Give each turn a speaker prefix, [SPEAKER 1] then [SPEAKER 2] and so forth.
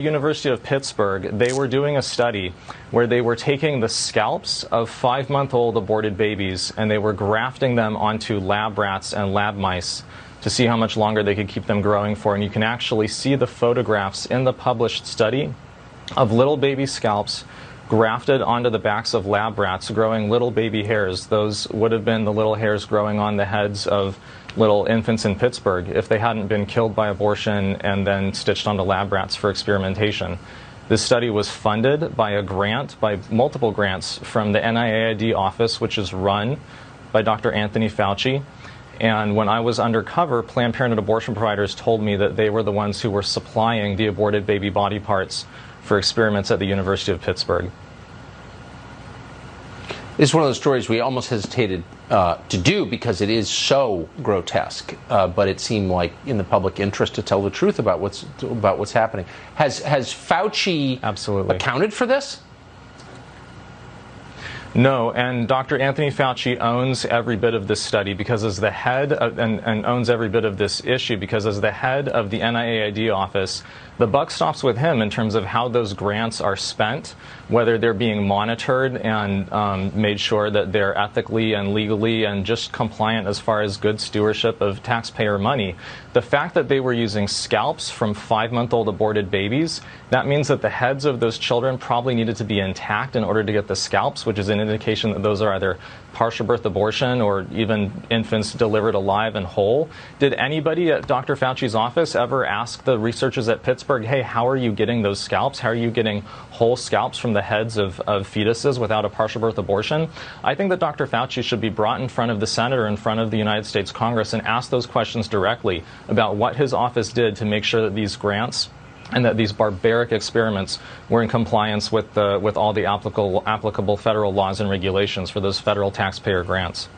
[SPEAKER 1] University of Pittsburgh, they were doing a study where they were taking the scalps of 5-month-old aborted babies and they were grafting them onto lab rats and lab mice to see how much longer they could keep them growing for. And you can actually see the photographs in the published study of little baby scalps grafted onto the backs of lab rats, growing little baby hairs. Those would have been the little hairs growing on the heads of little infants in Pittsburgh if they hadn't been killed by abortion and then stitched onto lab rats for experimentation. This study was funded by a grant, by multiple grants from the NIAID office, which is run by Dr. Anthony Fauci. And when I was undercover, Planned Parenthood abortion providers told me that they were the ones who were supplying the aborted baby body parts for experiments at the University of Pittsburgh.
[SPEAKER 2] It's one of those stories we almost hesitated to do because it is so grotesque, but it seemed like in the public interest to tell the truth about what's happening. Has Fauci
[SPEAKER 1] Absolutely
[SPEAKER 2] accounted for this?
[SPEAKER 1] No, and Dr. Anthony Fauci owns every bit of this study because as the head of, and owns every bit of this issue because as the head of the NIAID office, the buck stops with him in terms of how those grants are spent, whether they're being monitored and made sure that they're ethically and legally and just compliant as far as good stewardship of taxpayer money. The fact that they were using scalps from 5-month-old aborted babies, that means that the heads of those children probably needed to be intact in order to get the scalps, which is an indication that those are either partial birth abortion or even infants delivered alive and whole. Did anybody at Dr. Fauci's office ever ask the researchers at Pittsburgh, hey, how are you getting those scalps? How are you getting whole scalps from the heads of fetuses without a partial birth abortion? I think that Dr. Fauci should be brought in front of the Senate or in front of the United States Congress and ask those questions directly about what his office did to make sure that these grants and that these barbaric experiments were in compliance with all the applicable federal laws and regulations for those federal taxpayer grants.